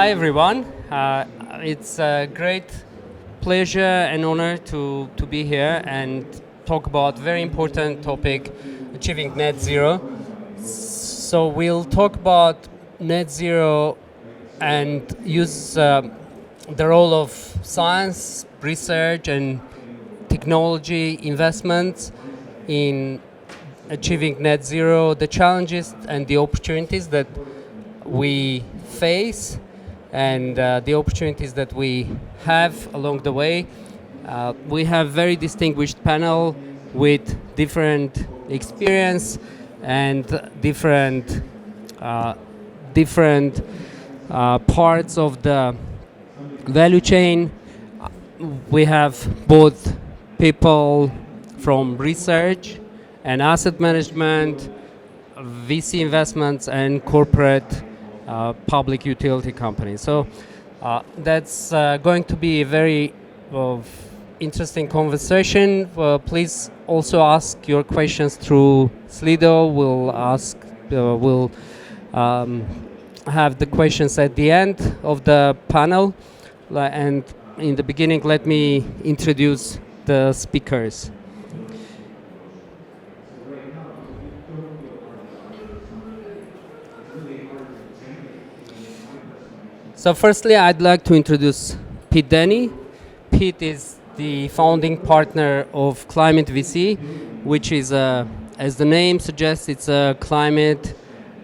Hi everyone. It's a great pleasure and honor to be here and talk about very important topic, achieving net zero. So we'll talk about net zero and use the role of science, research, and technology investments in achieving net zero, the challenges and the opportunities that we face, and the opportunities that we have along the way. We have very distinguished panel with different experience and different parts of the value chain. We have both people from research and asset management, VC investments, and corporate public utility companies. So that's going to be a very interesting conversation. Please also ask your questions through Slido. We'll have the questions at the end of the panel. And in the beginning, let me introduce the speakers. So firstly, I'd like to introduce Peet Denny. Peet is the founding partner of Climate VC, which is, as the name suggests, it's a climate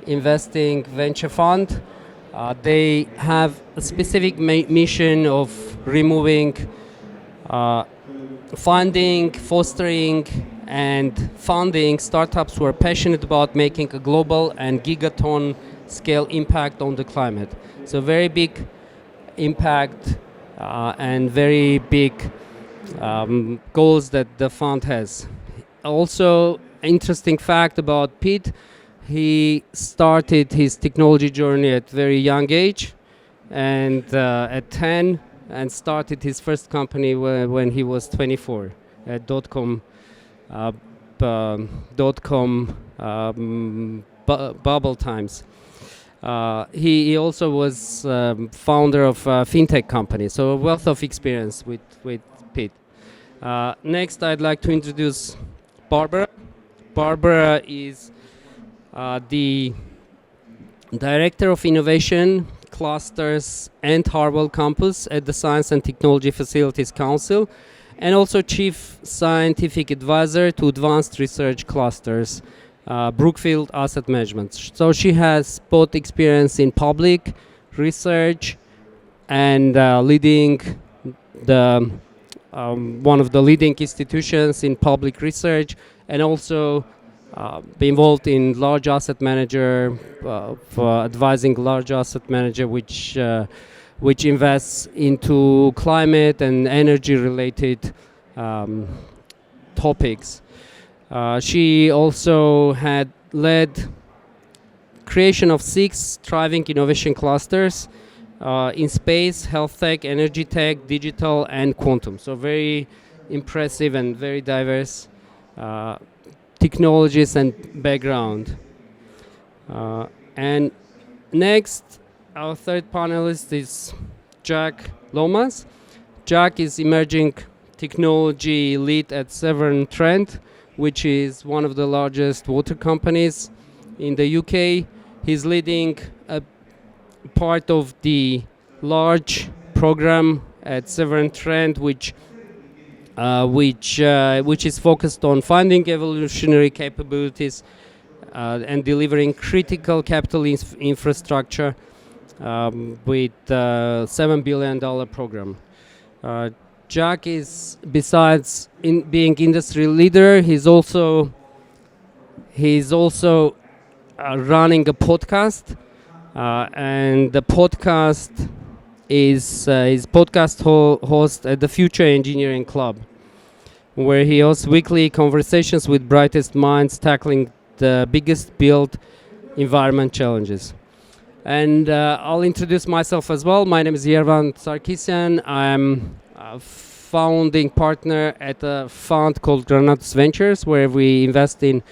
investing venture fund. They have a specific mission of removing funding, fostering, and funding startups who are passionate about making a global and gigaton scale impact on the climate. So very big impact and very big goals that the fund has. Also, interesting fact about Peet, he started his technology journey at very young age, and at 10, and started his first company when he was 24 at dot-com bubble times. He also was founder of a fintech company, so a wealth of experience with Peet. Next, I'd like to introduce Barbara. Barbara is the Director of Innovation, Clusters and Harwell Campus at the Science and Technology Facilities Council, and also Chief Scientific Advisor to Advanced Research Clusters, Brookfield Asset Management. So she has both experience in public research and leading the one of the leading institutions in public research, and also be involved in large asset manager, for advising large asset manager which invests into climate and energy related topics. She also had led creation of 6 thriving innovation clusters in space, health tech, energy tech, digital, and quantum. So very impressive and very diverse technologies and background. And next, our third panelist is Jack Lomas. Jack is emerging technology lead at Severn Trent, which is one of the largest water companies in the UK. He's leading a part of the large program at Severn Trent, which is focused on finding evolutionary capabilities and delivering critical capital infrastructure with $7 billion program. Jack is, besides being industry leader, he's also running a podcast, and the podcast is his podcast host at the Future Engineering Club, where he hosts weekly conversations with brightest minds tackling the biggest built environment challenges. And I'll introduce myself as well. My name is Yervand Sarkisyan. I'm founding partner at a fund called Granatus Ventures, where we invest in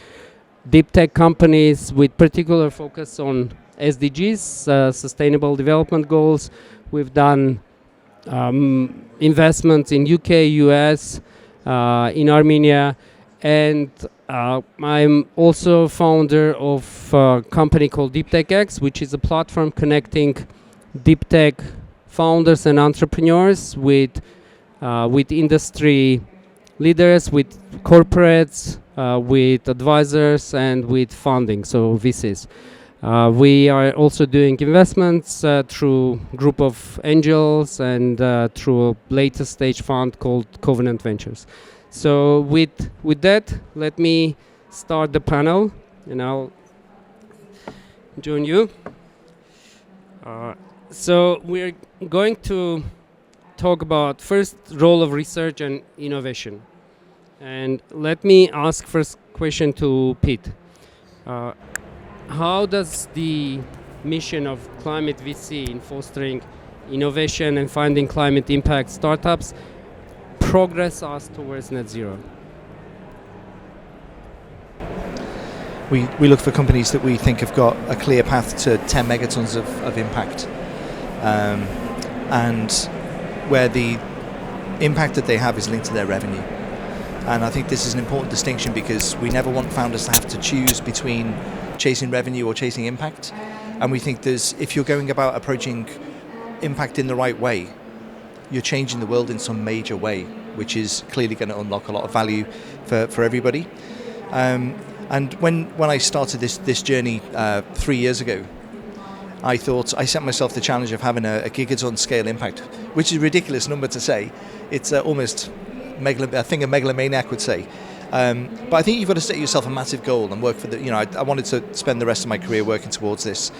deep tech companies with particular focus on SDGs, Sustainable Development Goals. We've done investments in UK, US, in Armenia, and I'm also founder of a company called DEEPTECHX, which is a platform connecting deep tech founders and entrepreneurs with industry leaders, with corporates, with advisors, and with funding, so VCs. We are also doing investments through group of angels and through a later stage fund called Covenant Ventures. So with that, let me start the panel, and I'll join you. So we're going to talk about first role of research and innovation. And let me ask first question to Peet. How does the mission of Climate VC in fostering innovation and finding climate impact startups progress us towards net zero? We look for companies that we think have got a clear path to 10 megatons of impact, and where the impact that they have is linked to their revenue. And I think this is an important distinction, because we never want founders to have to choose between chasing revenue or chasing impact. And we think if you're going about approaching impact in the right way, you're changing the world in some major way, which is clearly going to unlock a lot of value for everybody. And when I started this journey 3 years ago, I set myself the challenge of having a gigaton scale impact, which is a ridiculous number to say. It's almost a thing a megalomaniac would say. But I think you've got to set yourself a massive goal and work for I wanted to spend the rest of my career working towards this.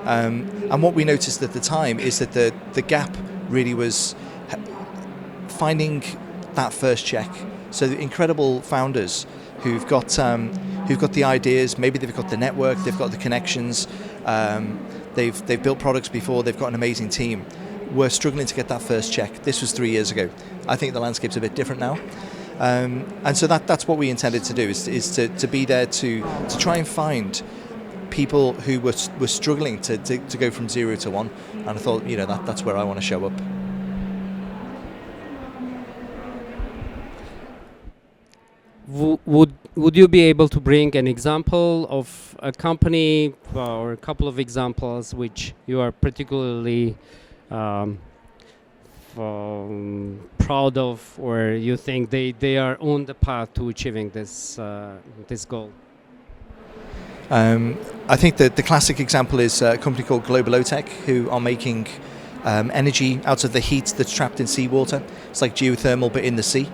And what we noticed at the time is that the gap really was finding that first check. So the incredible founders who've got the ideas, maybe they've got the network, they've got the connections, they've built products before, they've got an amazing team, were struggling to get that first check. This was 3 years ago. I think the landscape's a bit different now. And so that's what we intended to do, is to be there to try and find people who were struggling to go from 0 to 1. And I thought, that's where I want to show up. Would you be able to bring an example of a company or a couple of examples which you are particularly proud of, or you think they are on the path to achieving this goal? I think that the classic example is a company called Globalotech, who are making energy out of the heat that's trapped in seawater. It's like geothermal, but in the sea.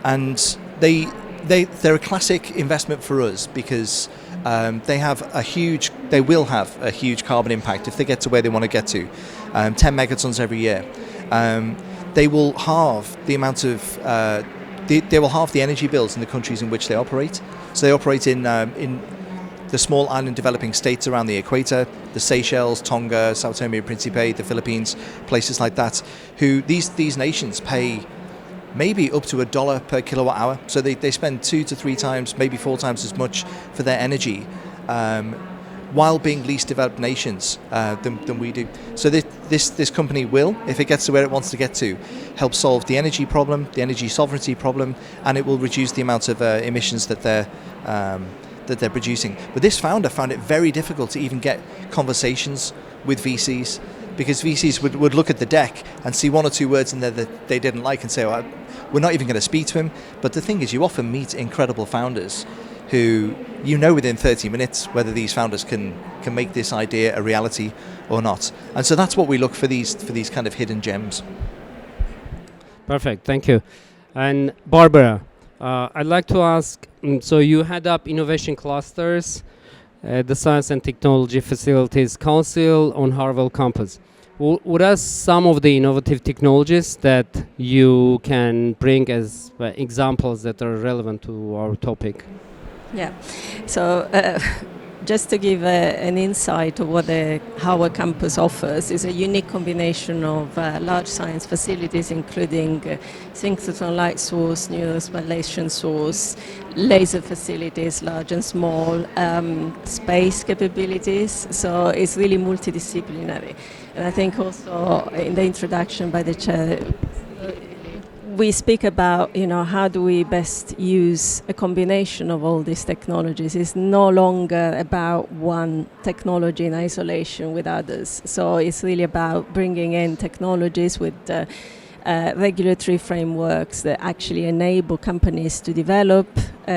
And they're a classic investment for us, because they will have a huge carbon impact if they get to where they want to get to, 10 megatons every year. They will halve the amount of they will halve the energy bills in the countries in which they operate. So they operate in the small island developing states around the equator, the Seychelles, Tonga, Sao Tome and Principe, the Philippines, places like that, who these nations pay maybe up to $1 per kilowatt hour. So they spend 2 to 3 times, maybe 4 times as much for their energy, while being least developed nations than we do. So this company will, if it gets to where it wants to get to, help solve the energy problem, the energy sovereignty problem, and it will reduce the amount of emissions that they're producing. But this founder found it very difficult to even get conversations with VCs, because VCs would look at the deck and see 1 or 2 words in there that they didn't like and say, well, we're not even going to speak to him. But the thing is, you often meet incredible founders who within 30 minutes whether these founders can make this idea a reality or not. And so that's what we look for these kind of hidden gems. Perfect, thank you. And Barbara, I'd like to ask, so you head up innovation clusters at the Science and Technology Facilities Council on Harvard campus. What are some of the innovative technologies that you can bring as examples that are relevant to our topic? Yeah, so just to give an insight of what how a campus offers, is a unique combination of large science facilities, including synchrotron light source, neurospallation source, laser facilities, large and small, space capabilities. So it's really multidisciplinary. And I think also in the introduction by the chair, we speak about, how do we best use a combination of all these technologies. It's no longer about one technology in isolation with others. So it's really about bringing in technologies with regulatory frameworks that actually enable companies to develop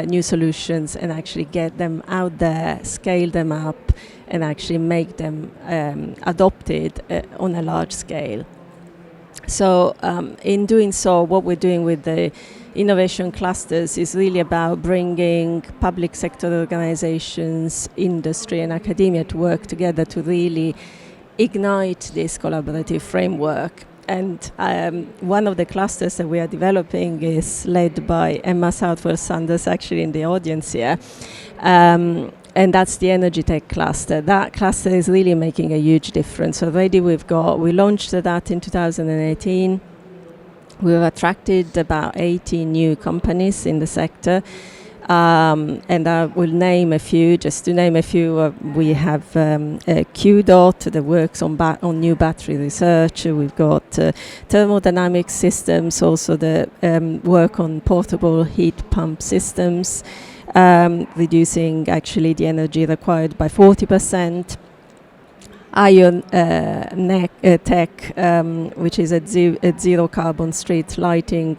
new solutions and actually get them out there, scale them up, and actually make them adopted on a large scale. So in doing so, what we're doing with the innovation clusters is really about bringing public sector organizations, industry and academia to work together to really ignite this collaborative framework. And one of the clusters that we are developing is led by Emma Southwell-Sanders, actually in the audience here. And that's the energy tech cluster. That cluster is really making a huge difference. Already we launched that in 2018. We've attracted about 80 new companies in the sector. And I will name a few. Just to name a few, we have QDOT that works on new battery research. We've got thermodynamic systems, also the work on portable heat pump systems. Reducing actually the energy required by 40%. Ion Tech, which is a zero carbon street lighting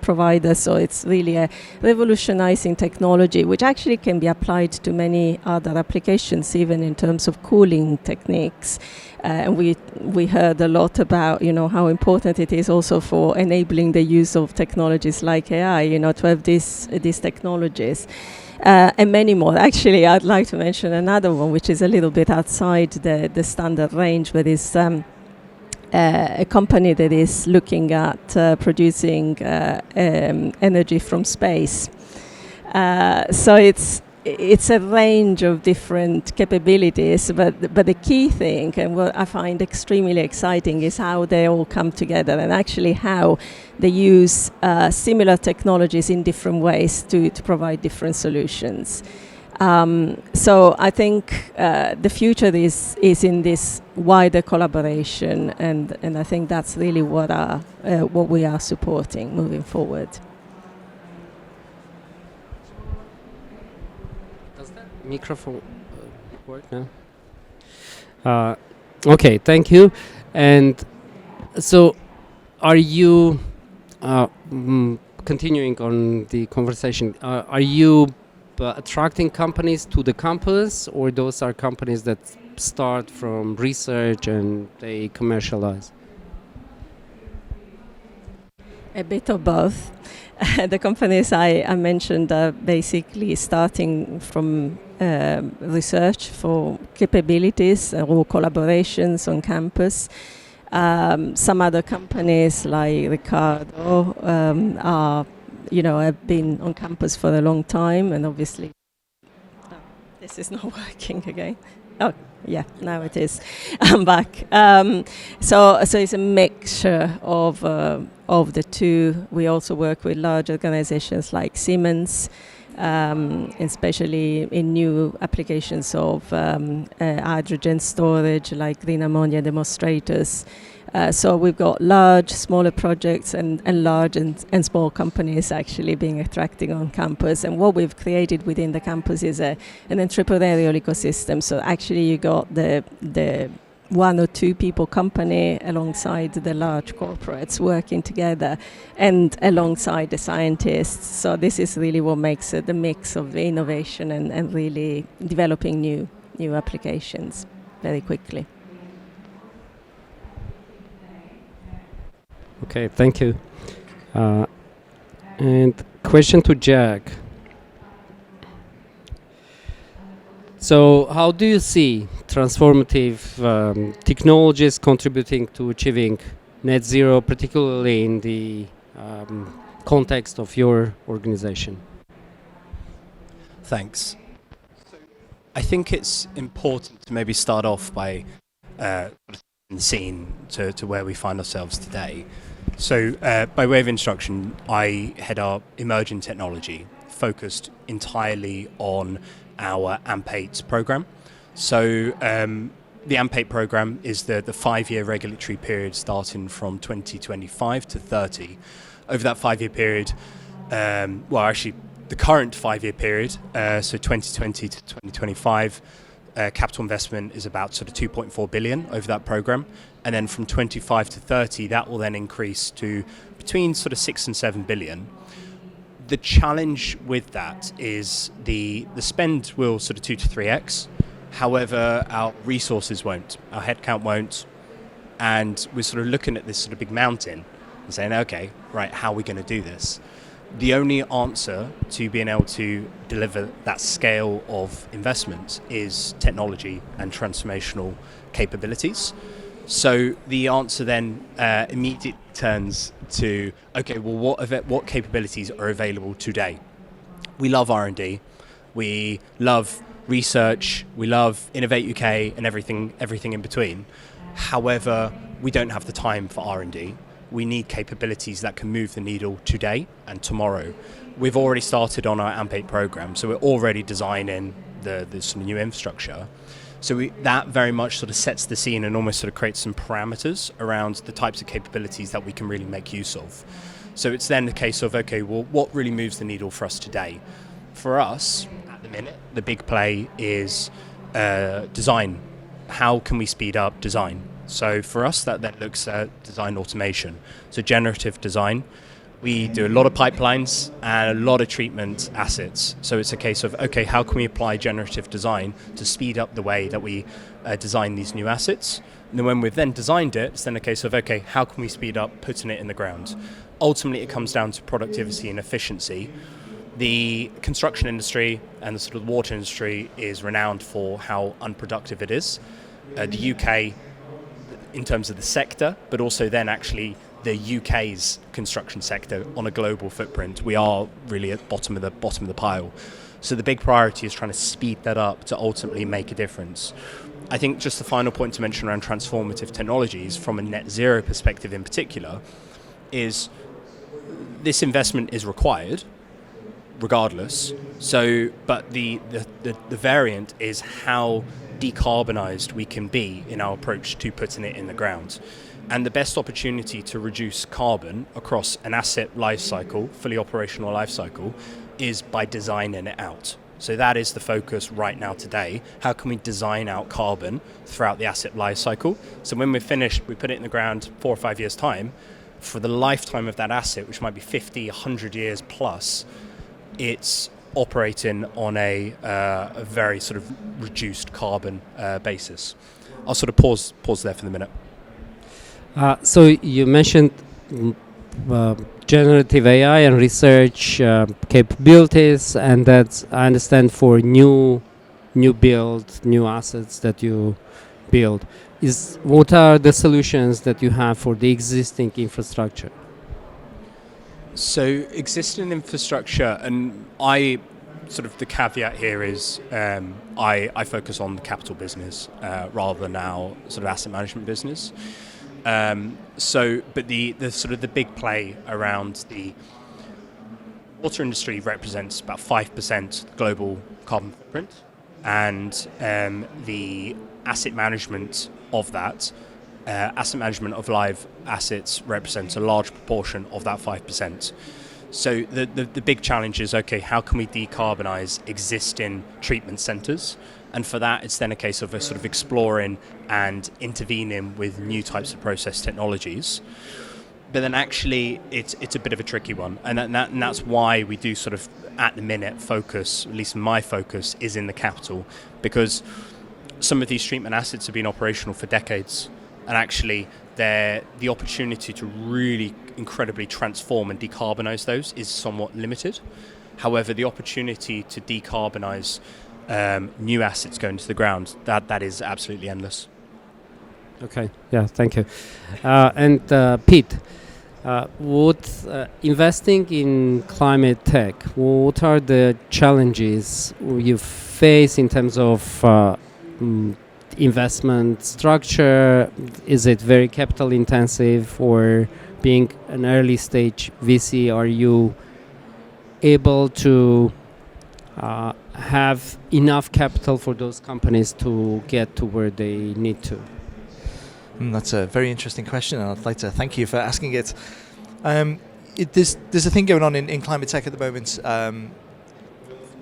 provider. So it's really a revolutionizing technology, which actually can be applied to many other applications, even in terms of cooling techniques. And we heard a lot about, how important it is also for enabling the use of technologies like AI, to have these technologies. And many more. Actually, I'd like to mention another one, which is a little bit outside the standard range, but is a company that is looking at producing energy from space. So it's a range of different capabilities, but the key thing, and what I find extremely exciting, is how they all come together and actually how they use similar technologies in different ways to provide different solutions. So I think the future is in this wider collaboration, and I think that's really what we are supporting moving forward. Microphone work now? Okay, thank you. And so, are you continuing on the conversation? Are you attracting companies to the campus, or those are companies that start from research and they commercialize? A bit of both. The companies I mentioned are basically starting from research for capabilities or collaborations on campus. Some other companies like Ricardo are, have been on campus for a long time, and obviously, this is not working again. Oh, yeah, now it is. I'm back. So it's a mixture of the two. We also work with large organizations like Siemens, especially in new applications of hydrogen storage, like green ammonia demonstrators. So we've got large, smaller projects and large and small companies actually being attracting on campus. And what we've created within the campus is an entrepreneurial ecosystem. So actually you got the one or two people company alongside the large corporates working together and alongside the scientists. So this is really what makes it the mix of innovation and really developing new applications very quickly. Okay, thank you. And question to Jack. So how do you see transformative technologies contributing to achieving net zero, particularly in the context of your organization? Thanks. I think it's important to maybe start off by the scene to where we find ourselves today. So by way of introduction, I head our emerging technology, focused entirely on our AMP8 program. So the AMP8 program is the 5-year regulatory period starting from 2025 to 30. Over that 5-year period, the current 5-year period, so 2020 to 2025, capital investment is about sort of 2.4 billion over that program, and then from 25 to 30, that will then increase to between sort of 6 and 7 billion. The challenge with that is the spend will sort of 2 to 3x. However, our resources won't, our headcount won't, and we're sort of looking at this sort of big mountain and saying, okay, right, how are we going to do this? The only answer to being able to deliver that scale of investment is technology and transformational capabilities. So the answer then immediately turns to, okay, well, what capabilities are available today? We love R&D, we love research, we love Innovate UK and everything in between. However, we don't have the time for R&D. We need capabilities that can move the needle today and tomorrow. We've already started on our AMP8 program, so we're already designing the sort of new infrastructure. So that very much sort of sets the scene and almost sort of creates some parameters around the types of capabilities that we can really make use of. So it's then the case of, okay, well, what really moves the needle for us today? For us, at the minute, the big play is design. How can we speed up design? So for us, that then looks at design automation. So generative design. We do a lot of pipelines and a lot of treatment assets. So it's a case of, okay, how can we apply generative design to speed up the way that we design these new assets? And then when we've then designed it, it's then a case of, okay, how can we speed up putting it in the ground? Ultimately, it comes down to productivity and efficiency. The construction industry and the sort of water industry is renowned for how unproductive it is. The UK, in terms of the sector, but also then actually the UK's construction sector on a global footprint, we are really at the bottom of the pile. So the big priority is trying to speed that up to ultimately make a difference. I think just the final point to mention around transformative technologies from a net zero perspective in particular is this investment is required regardless. So, but the variant is how decarbonised we can be in our approach to putting it in the ground. And the best opportunity to reduce carbon across an asset life cycle, fully operational life cycle, is by designing it out. So that is the focus right now today. How can we design out carbon throughout the asset life cycle? So when we're finished, we put it in the ground 4 or 5 years' time. For the lifetime of that asset, which might be 50, 100 years plus, it's operating on a very sort of reduced carbon basis. I'll sort of pause there for the minute. So you mentioned generative AI and research capabilities, and that's, I understand, for new assets that you build. What are the solutions that you have for the existing infrastructure? So existing infrastructure, and I sort of the caveat here is I focus on the capital business rather than our sort of asset management business. But the sort of the big play around the water industry represents about 5% global carbon footprint, and the asset management of that, asset management of live assets represents a large proportion of that 5%. So the big challenge is, okay, how can we decarbonise existing treatment centres? And for that, it's then a case of a sort of exploring and intervening with new types of process technologies. But then actually, it's a bit of a tricky one. And that's why we do sort of, at the minute, focus, at least my focus, is in the capital. Because some of these treatment assets have been operational for decades. And actually, the opportunity to really incredibly transform and decarbonise those is somewhat limited. However, the opportunity to decarbonise new assets going to the ground, that is absolutely endless. Okay, yeah, thank you. And Peet, What investing in climate tech? What are the challenges you face in terms of investment structure? Is it very capital intensive, or being an early stage VC, are you able to have enough capital for those companies to get to where they need to? That's a very interesting question, and I'd like to thank you for asking it. There's a thing going on in climate tech at the moment.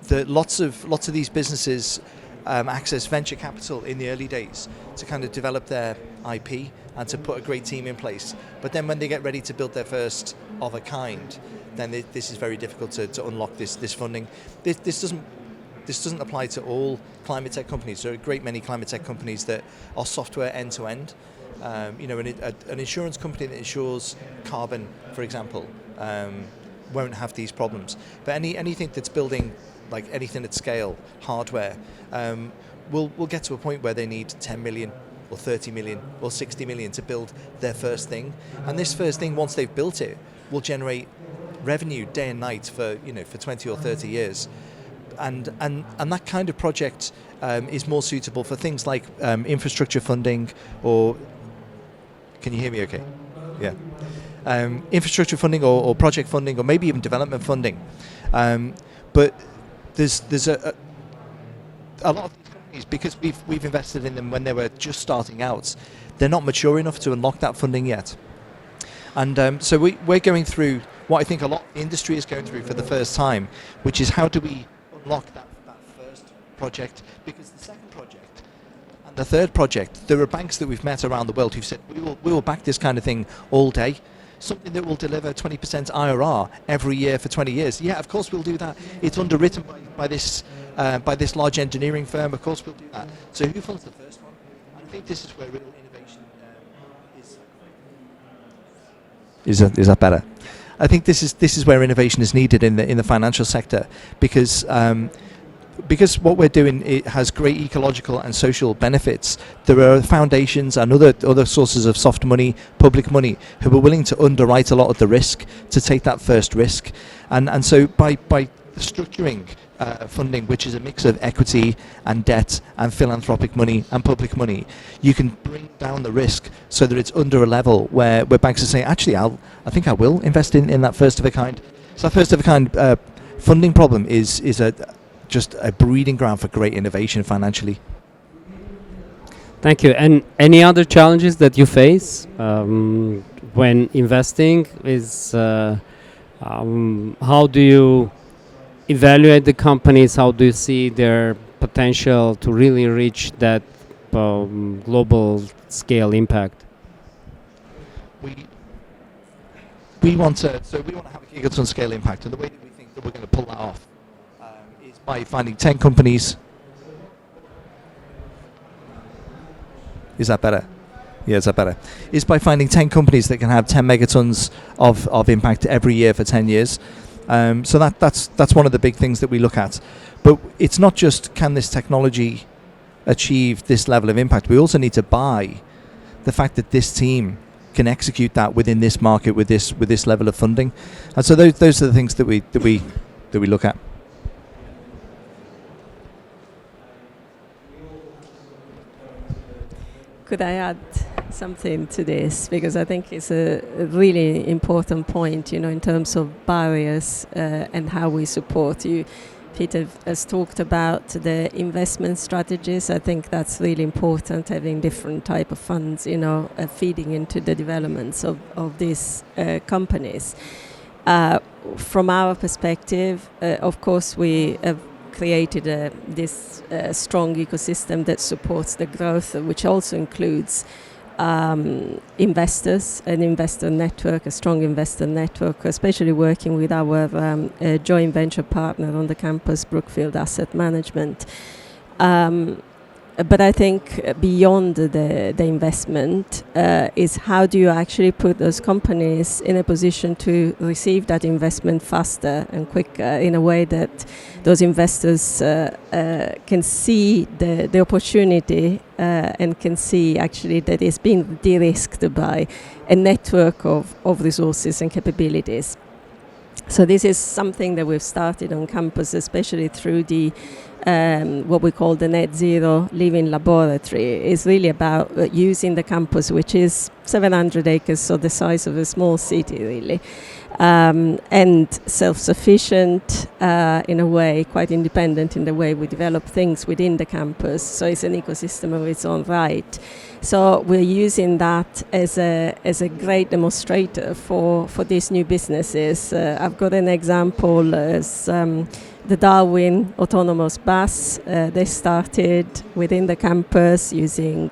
That lots of these businesses access venture capital in the early days to kind of develop their IP and to put a great team in place. But then when they get ready to build their first of a kind, then this is very difficult to unlock this funding. This doesn't apply to all climate tech companies. There are a great many climate tech companies that are software end to end. An insurance company that insures carbon, for example, won't have these problems. But anything that's building, like anything at scale, hardware, will get to a point where they need 10 million or 30 million or 60 million to build their first thing. And this first thing, once they've built it, will generate revenue day and night for 20 or 30 years. And that kind of project is more suitable for things like infrastructure funding, or can you hear me okay? Yeah. Infrastructure funding or project funding, or maybe even development funding. But there's a lot of these companies, because we've invested in them when they were just starting out, they're not mature enough to unlock that funding yet. And so we're going through what I think a lot of the industry is going through for the first time, which is how do we unlock that first project, because the second project and the third project, there are banks that we've met around the world who've said we will back this kind of thing all day, something that will deliver 20% IRR every year for 20 years. Yeah, of course we'll do that. It's underwritten by this large engineering firm. Of course we'll do that. So who funds the first one? I think this is where real innovation is that better? I think this is where innovation is needed in the financial sector, because what we're doing, it has great ecological and social benefits. There are foundations and other sources of soft money, public money, who are willing to underwrite a lot of the risk, to take that first risk, and so by structuring funding, which is a mix of equity and debt and philanthropic money and public money, you can bring down the risk so that it's under a level where banks are saying, actually, I think I will invest in that first of a kind. So that first of a kind funding problem is just a breeding ground for great innovation financially. Thank you. And any other challenges that you face when investing? How do you evaluate the companies? How do you see their potential to really reach that global scale impact? We want to have a gigaton scale impact, and the way that we think that we're going to pull that off is by finding 10 companies. Is that better? Yeah, is that better? Is by finding 10 companies that can have 10 megatons of impact every year for 10 years. So that's one of the big things that we look at. But it's not just can this technology achieve this level of impact. We also need to buy the fact that this team can execute that within this market with this level of funding. And so those are the things that we look at. Could I add something to this? Because I think it's a really important point, in terms of barriers and how we support you. Peter has talked about the investment strategies. I think that's really important, having different type of funds, feeding into the developments of these companies. From our perspective, of course, we have created this strong ecosystem that supports the growth, which also includes investors, an investor network, a strong investor network, especially working with our joint venture partner on the campus, Brookfield Asset Management. but I think beyond the investment is how do you actually put those companies in a position to receive that investment faster and quicker in a way that those investors can see the opportunity and can see actually that it's been de-risked by a network of resources and capabilities. So this is something that we've started on campus, especially through the what we call the Net Zero Living Laboratory. Is really about using the campus, which is 700 acres, so the size of a small city really, and self-sufficient in a way, quite independent in the way we develop things within the campus. So it's an ecosystem of its own right. So we're using that as a great demonstrator for these new businesses. I've got an example as the Darwin autonomous bus. They started within the campus using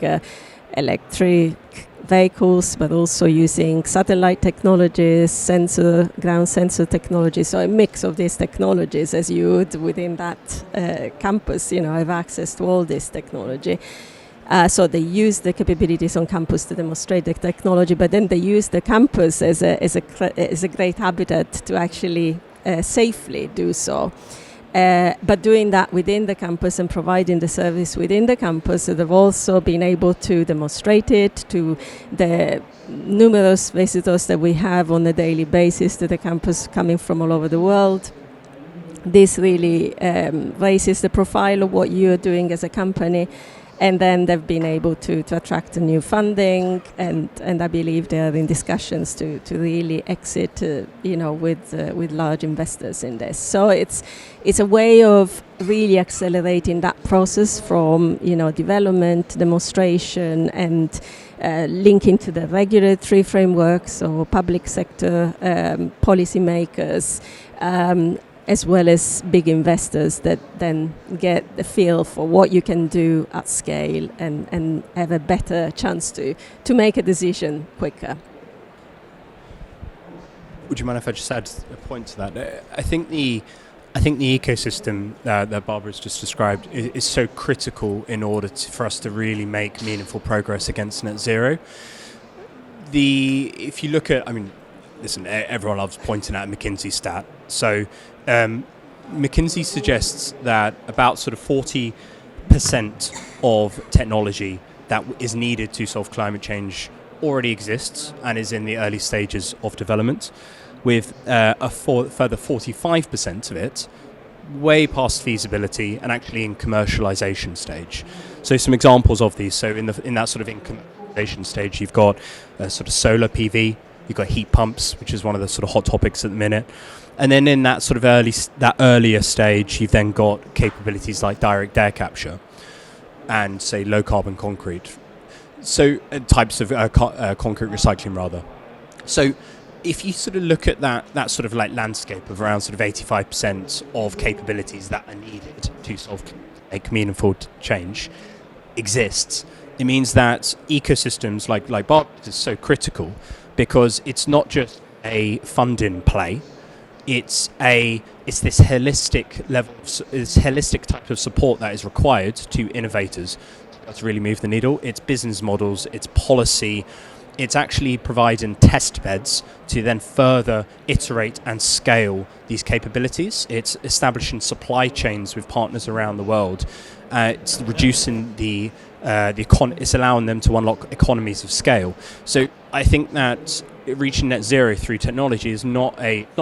electric vehicles, but also using satellite technologies, ground sensor technology. So a mix of these technologies, as you would within that campus, have access to all this technology. So they use the capabilities on campus to demonstrate the technology, but then they use the campus as a great habitat to actually safely do so. But doing that within the campus and providing the service within the campus, so they've also been able to demonstrate it to the numerous visitors that we have on a daily basis to the campus coming from all over the world. This really raises the profile of what you're doing as a company. And then they've been able to attract new funding, and I believe they are in discussions to really exit, with large investors in this. So it's a way of really accelerating that process from development, demonstration, and linking to the regulatory frameworks or public sector policymakers. As well as big investors that then get the feel for what you can do at scale and have a better chance to make a decision quicker. Would you mind if I just add a point to that? I think the ecosystem that Barbara's just described is so critical in order for us to really make meaningful progress against net zero. If you look at, listen, everyone loves pointing at a McKinsey stat. So McKinsey suggests that about sort of 40% of technology that is needed to solve climate change already exists and is in the early stages of development, with a further 45% of it way past feasibility and actually in commercialization stage. So some examples of these. So in that sort of in commercialization stage, you've got sort of solar PV. You've got heat pumps, which is one of the sort of hot topics at the minute. And then in that sort of earlier stage, you've then got capabilities like direct air capture and, say, low carbon concrete. So types of concrete recycling, rather. So if you sort of look at that sort of like landscape of around sort of 85% of capabilities that are needed to make meaningful change exists, it means that ecosystems like Bob is so critical, because it's not just a funding play. It's this holistic level, this holistic type of support that is required to innovators to really move the needle. It's business models, it's policy, it's actually providing test beds to then further iterate and scale these capabilities. It's establishing supply chains with partners around the world. It's reducing it's allowing them to unlock economies of scale. So I think that reaching net zero through technology is not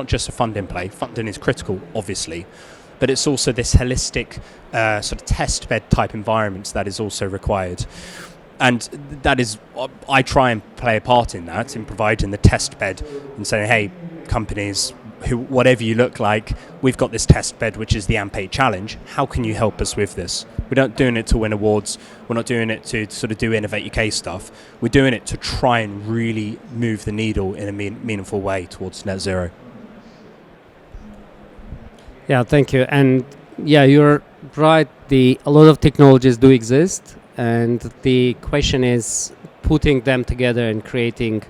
just a funding play. Funding is critical, obviously, but it's also this holistic sort of test bed type environment that is also required. And that is, I try and play a part in that, in providing the test bed and saying, hey, companies, whatever you look like, we've got this test bed, which is the AMP8 challenge. How can you help us with this? We're not doing it to win awards. We're not doing it to sort of do Innovate UK stuff. We're doing it to try and really move the needle in a meaningful way towards net zero. Yeah, thank you. And yeah, you're right. A lot of technologies do exist, and the question is putting them together and creating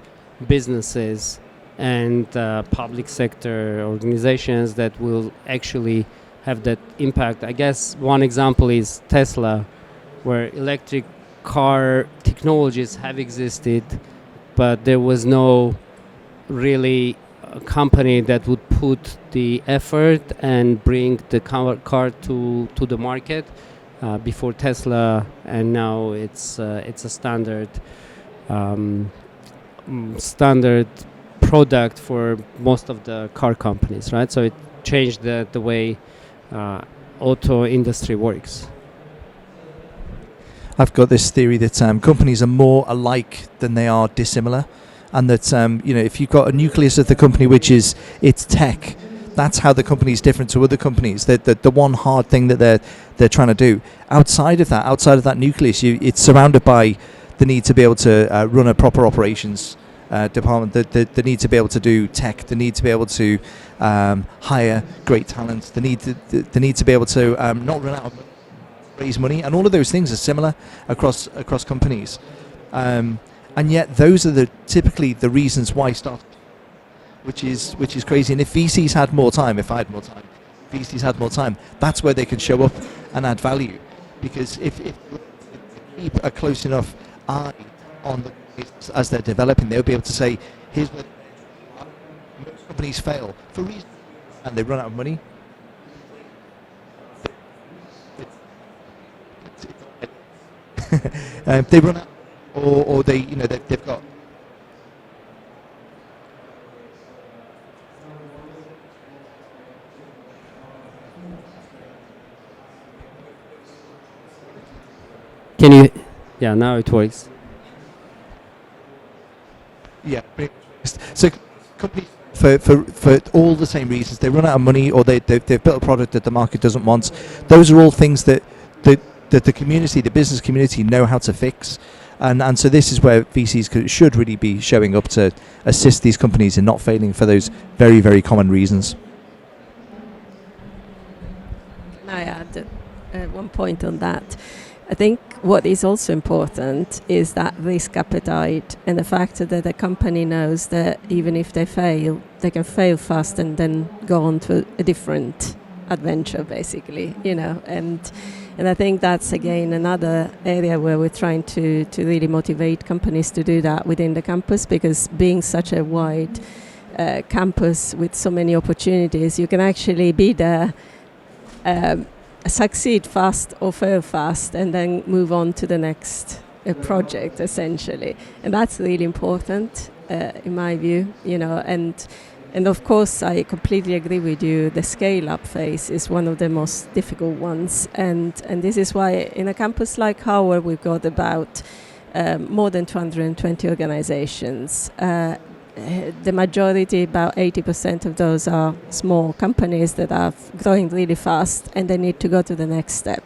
businesses and public sector organizations that will actually have that impact. I guess one example is Tesla where electric car technologies have existed, but there was no really company that would put the effort and bring the car to the market before Tesla, and now it's a standard product for most of the car companies, right? So it changed the way auto industry works. I've got this theory that companies are more alike than they are dissimilar, and that if you've got a nucleus of the company which is its tech, that's how the company is different to other companies. The one hard thing that they're trying to do outside of that nucleus, it's surrounded by the need to be able to run a proper operations department, the need to be able to do tech, the need to be able to hire great talent, the need to be able to not run out of raise money, and all of those things are similar across companies, and yet those are typically the reasons why startups, which is crazy. And if VCs had more time, VCs had more time, that's where they could show up and add value, because if keep a close enough eye on the as they're developing, they'll be able to say, here's where most companies fail for reasons, and they run out of money. They run out, or they've got. Can you? Yeah, now it works. Yeah. So companies, for all the same reasons, they run out of money, or they've built a product that the market doesn't want. Those are all things that the community, the business community, know how to fix. And so this is where VCs should really be showing up to assist these companies in not failing for those very, very common reasons. Can I add one point on that? I think what is also important is that risk appetite and the fact that the company knows that even if they fail, they can fail fast and then go on to a different adventure, basically, and I think that's again another area where we're trying to really motivate companies to do that within the campus, because being such a wide campus with so many opportunities, you can actually be there, succeed fast or fail fast, and then move on to the next project, essentially. And that's really important in my view, and of course I completely agree with you, the scale-up phase is one of the most difficult ones, and this is why in a campus like Howard we've got about more than 220 organizations. The majority, about 80% of those, are small companies that are growing really fast and they need to go to the next step.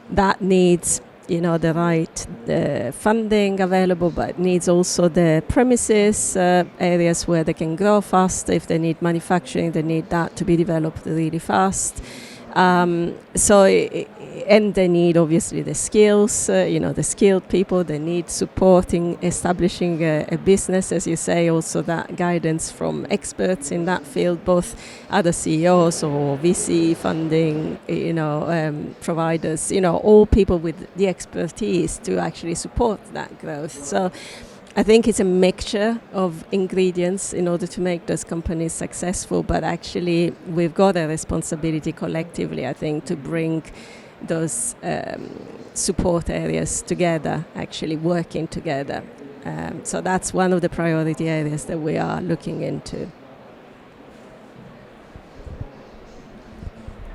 That needs the right funding available, but it needs also the premises, areas where they can grow fast. If they need manufacturing, they need that to be developed really fast. And they need obviously the skills, the skilled people. They need support in establishing a business, as you say, also that guidance from experts in that field, both other CEOs or VC funding, providers, all people with the expertise to actually support that growth. So I think it's a mixture of ingredients in order to make those companies successful, but actually we've got a responsibility collectively, I think, to bring those support areas together, actually working together. So that's one of the priority areas that we are looking into.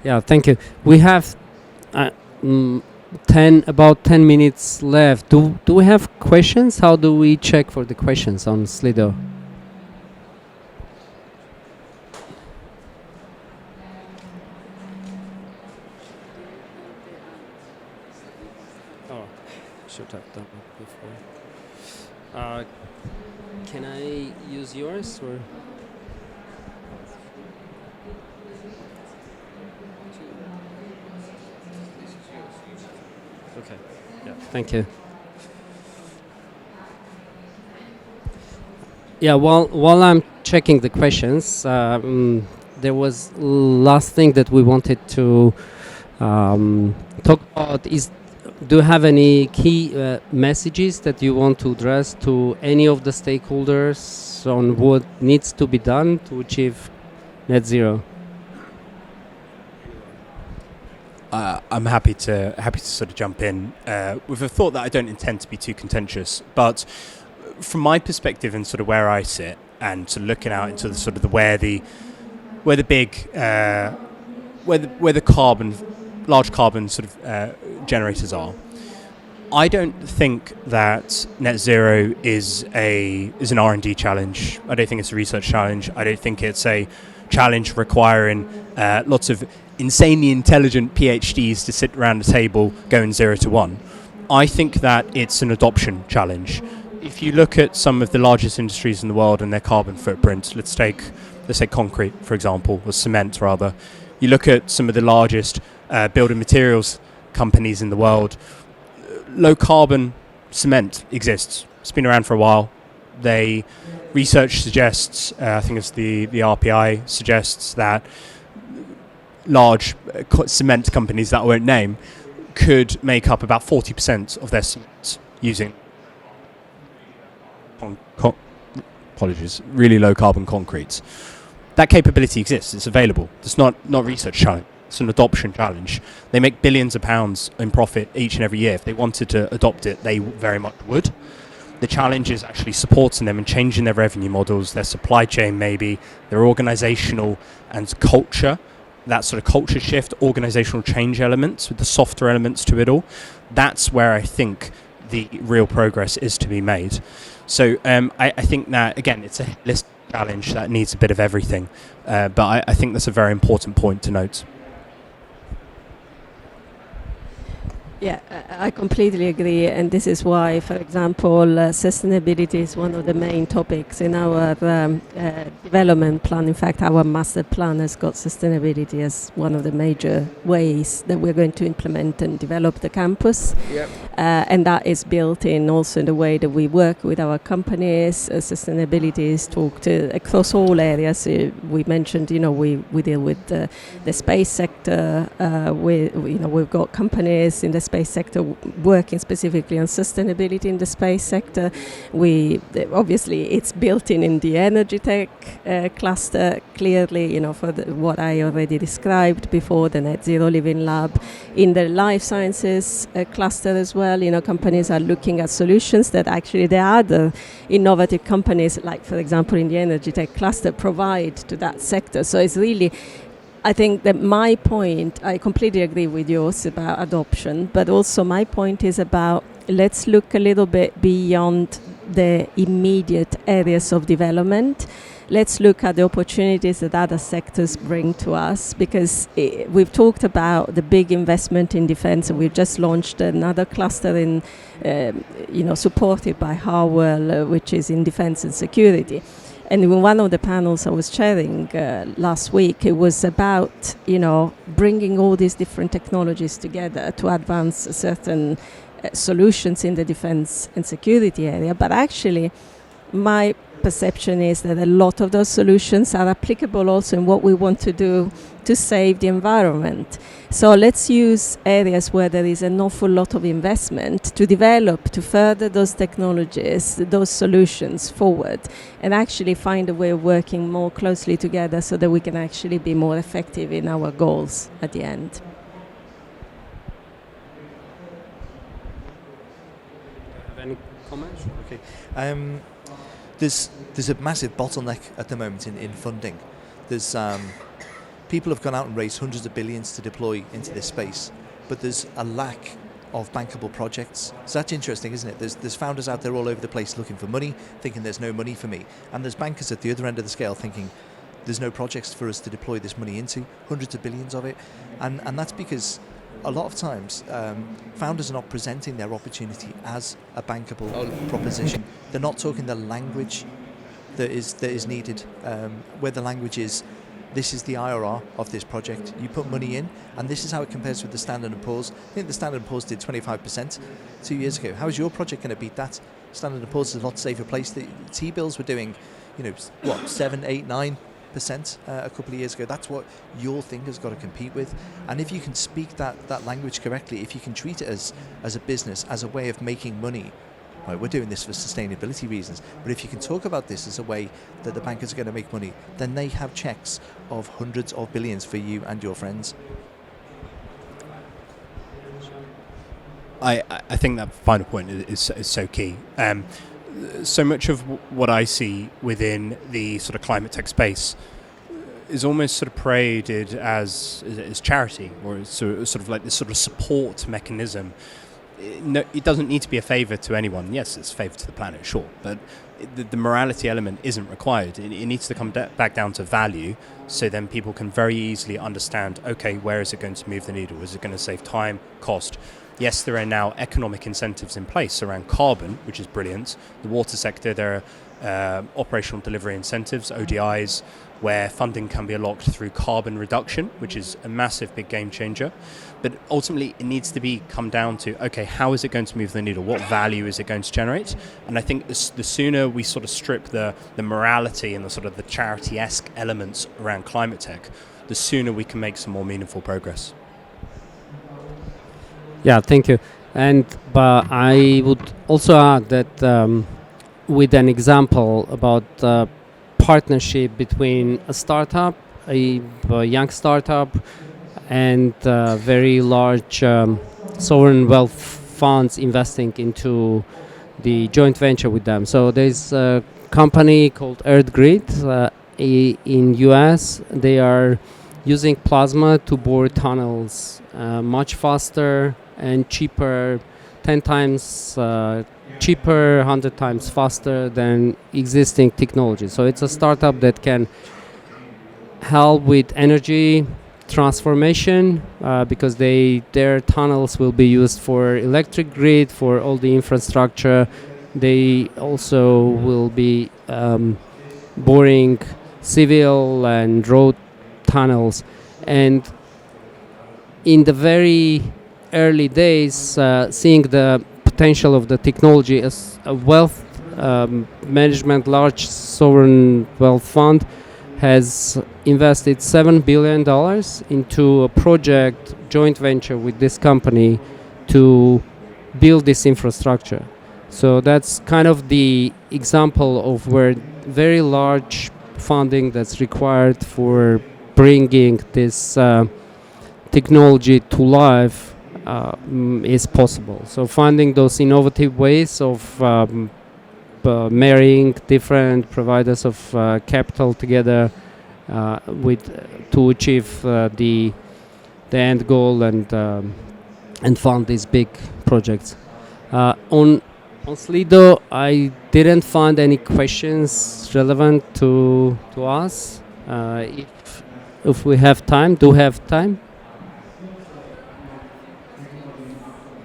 Yeah, thank you. We have about 10 minutes left. Do we have questions? How do we check for the questions on Slido? Oh, should have done it before. Can I use yours or? Okay. Yeah. Thank you. Yeah. While I'm checking the questions, there was last thing that we wanted to talk about is do you have any key messages that you want to address to any of the stakeholders on what needs to be done to achieve net zero? I'm happy to sort of jump in with a thought that I don't intend to be too contentious, but from my perspective and sort of where I sit and sort of looking out into the sort of where the large carbon sort of generators are, I don't think that net zero is an R&D challenge. I don't think it's a research challenge. I don't think it's a challenge requiring lots of insanely intelligent PhDs to sit around a table going 0 to 1. I think that it's an adoption challenge. If you look at some of the largest industries in the world and their carbon footprint, let's take concrete, for example, or cement rather. You look at some of the largest building materials companies in the world, low carbon cement exists. It's been around for a while. Research suggests, I think it's the RPI suggests that large cement companies that I won't name could make up about 40% of their cement using really low carbon concretes. That capability exists. It's available. It's not research challenge. It's an adoption challenge. They make billions of pounds in profit each and every year. If they wanted to adopt it, they very much would. The challenge is actually supporting them and changing their revenue models, their supply chain maybe, their organisational and culture, that sort of culture shift, organisational change elements with the softer elements to it all. That's where I think the real progress is to be made. So I think that, again, it's a list challenge that needs a bit of everything. But I think that's a very important point to note. Yeah, I completely agree, and this is why, for example, sustainability is one of the main topics in our development plan. In fact, our master plan has got sustainability as one of the major ways that we're going to implement and develop the campus. Yep. And that is built in also in the way that we work with our companies. Sustainability is talked across all areas. We mentioned, we deal with the space sector. We've got companies in the space sector working specifically on sustainability in the space sector. Obviously it's built in the energy tech cluster, clearly, for what I already described before, the Net Zero Living Lab. In the life sciences cluster as well, companies are looking at solutions that actually the other innovative companies, like for example in the energy tech cluster, provide to that sector. So it's really, I think that my point, I completely agree with yours about adoption, but also my point is about let's look a little bit beyond the immediate areas of development. Let's look at the opportunities that other sectors bring to us, because we've talked about the big investment in defense, and we've just launched another cluster in, supported by Harwell, which is in defense and security. And in one of the panels I was chairing last week, it was about, bringing all these different technologies together to advance certain solutions in the defense and security area. But actually, my perception is that a lot of those solutions are applicable also in what we want to do to save the environment. So let's use areas where there is an awful lot of investment to develop, to further those technologies, those solutions forward, and actually find a way of working more closely together so that we can actually be more effective in our goals at the end. Have any comments? Okay. There's a massive bottleneck at the moment in funding. There's people have gone out and raised hundreds of billions to deploy into this space, but there's a lack of bankable projects. So that's interesting, isn't it? There's founders out there all over the place looking for money, thinking there's no money for me, and there's bankers at the other end of the scale thinking there's no projects for us to deploy this money into, hundreds of billions of it, and that's because a lot of times founders are not presenting their opportunity as a bankable proposition. They're not talking the language that is needed, where the language is, this is the IRR of this project. You put money in, and this is how it compares with the Standard & Poor's. I think the Standard & Poor's did 25% 2 years ago. How is your project going to beat that? Standard & Poor's is a lot safer place. The T-bills were doing, 7, 8, 9 8% a couple of years ago. That's what your thing has got to compete with. And if you can speak that language correctly, if you can treat it as a business, as a way of making money, right, we're doing this for sustainability reasons, but if you can talk about this as a way that the bankers are going to make money, then they have checks of hundreds of billions for you and your friends. I think that final point is so key. So much of what I see within the sort of climate tech space is almost sort of paraded as charity, or as sort of like this sort of support mechanism. No, it doesn't need to be a favour to anyone. Yes, it's a favour to the planet, sure, but the morality element isn't required. It needs to come back down to value, so then people can very easily understand, okay, where is it going to move the needle? Is it going to save time, cost? Yes, there are now economic incentives in place around carbon, which is brilliant. The water sector, there are operational delivery incentives, ODIs, where funding can be unlocked through carbon reduction, which is a massive big game changer. But ultimately, it needs to come down to, okay, how is it going to move the needle? What value is it going to generate? And I think the sooner we sort of strip the morality and the sort of the charity-esque elements around climate tech, the sooner we can make some more meaningful progress. Yeah, thank you. But I would also add that with an example about partnership between a startup, a young startup, and very large sovereign wealth funds investing into the joint venture with them. So there's a company called EarthGrid in US. They are using plasma to bore tunnels much faster and cheaper, 10 times cheaper, 100 times faster than existing technology. So it's a startup that can help with energy transformation because their tunnels will be used for electric grid, for all the infrastructure. They also will be boring civil and road tunnels. And in the very early days, seeing the potential of the technology as a wealth management, large sovereign wealth fund has invested $7 billion into a project joint venture with this company to build this infrastructure. So that's kind of the example of where very large funding that's required for bringing this technology to life is possible. So finding those innovative ways of marrying different providers of capital together to achieve the end goal and fund these big projects. On Slido, I didn't find any questions relevant to us. If we have time,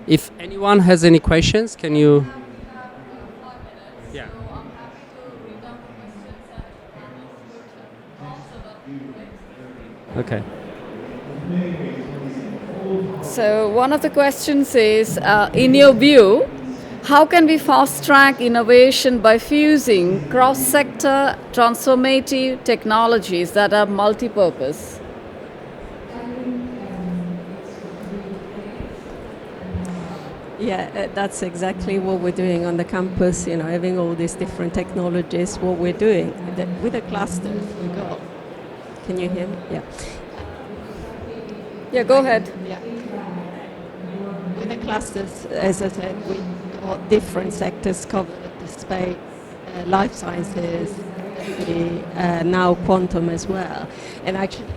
If anyone has any questions, can you? Yeah. Okay. So one of the questions is, in your view, how can we fast-track innovation by fusing cross-sector transformative technologies that are multi-purpose? Yeah, that's exactly what we're doing on the campus, having all these different technologies. What we're doing with the clusters, we got. Can you hear me? Yeah. Yeah, go ahead. Yeah. With the clusters, as I said, we got different sectors covered: the space, life sciences, now quantum as well, and actually.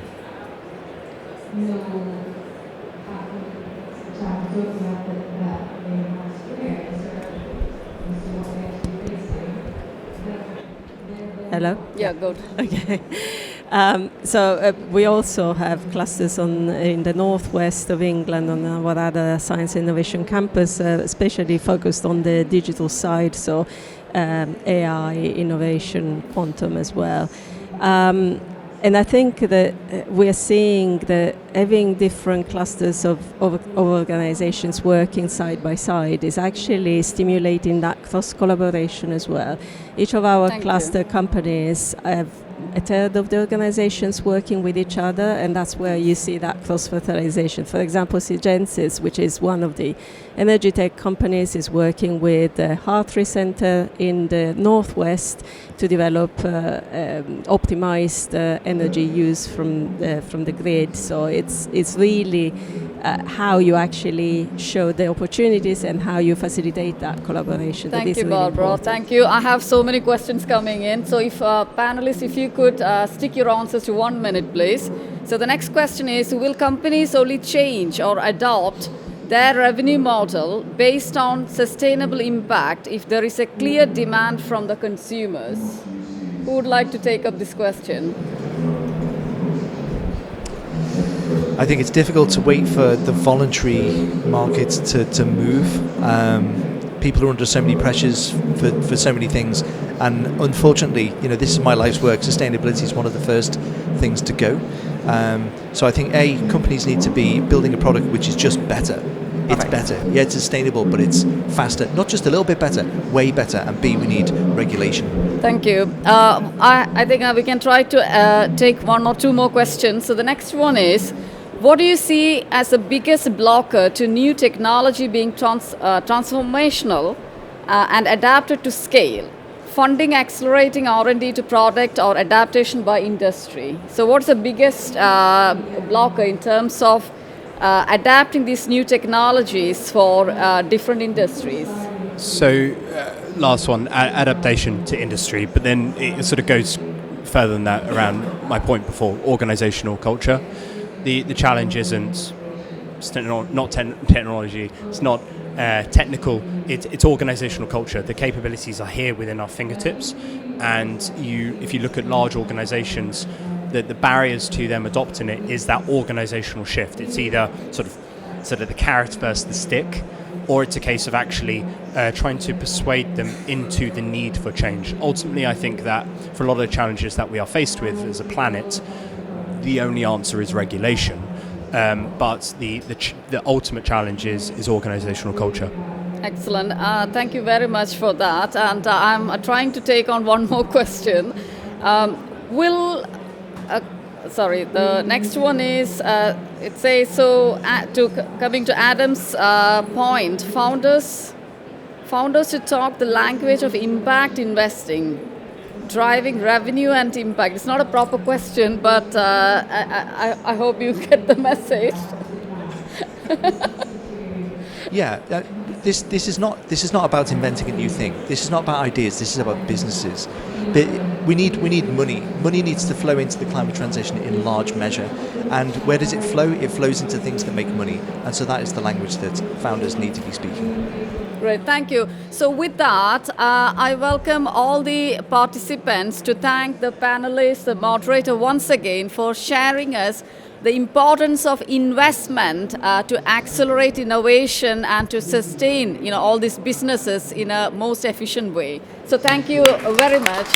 Hello? Yeah, good. Okay. So we also have clusters in the northwest of England on our other science innovation campus, especially focused on the digital side, so AI, innovation, quantum as well. And I think that we're seeing that having different clusters of organizations working side by side is actually stimulating that cross collaboration as well. Each of our cluster companies have a third of the organizations working with each other, and that's where you see that cross-fertilization. For example, Sygensis, which is one of the energy tech companies, is working with the Hartree Center in the northwest to develop optimized energy use from the grid. So it's really how you actually show the opportunities and how you facilitate that collaboration. Thank you, Barbara. Thank you. I have so many questions coming in. So if panelists, if you could stick your answers to 1 minute, please. So the next question is, will companies only change or adopt their revenue model based on sustainable impact if there is a clear demand from the consumers? Who would like to take up this question? I think it's difficult to wait for the voluntary markets to move. People are under so many pressures for so many things, and unfortunately, this is my life's work. Sustainability is one of the first things to go. So I think companies need to be building a product which is just better. It's better. Yeah, it's sustainable, but it's faster. Not just a little bit better, way better. And B, we need regulation. Thank you. I think we can try to take one or two more questions. So the next one is, what do you see as the biggest blocker to new technology being transformational and adapted to scale? Funding, accelerating R&D to product, or adaptation by industry? So what's the biggest blocker in terms of adapting these new technologies for different industries? So last one, adaptation to industry, but then it sort of goes further than that around my point before, organizational culture. The challenge isn't technology, it's not technical, it's organizational culture. The capabilities are here within our fingertips, and if you look at large organizations, the barriers to them adopting it is that organizational shift. It's either sort of the carrot versus the stick, or it's a case of actually trying to persuade them into the need for change. Ultimately, I think that for a lot of the challenges that we are faced with as a planet, the only answer is regulation, but the ultimate challenge is organizational culture. Excellent. Thank you very much for that. And I'm trying to take on one more question. The next one is, it says, coming to Adam's point, founders should talk the language of impact investing, driving revenue and impact. It's not a proper question, but I hope you get the message. Yeah, this is not about inventing a new thing. This is not about ideas. This is about businesses. But we need money. Money needs to flow into the climate transition in large measure. And where does it flow? It flows into things that make money. And so that is the language that founders need to be speaking. Great, thank you. So with that, I welcome all the participants to thank the panelists, the moderator once again for sharing us the importance of investment to accelerate innovation and to sustain all these businesses in a most efficient way. So thank you very much.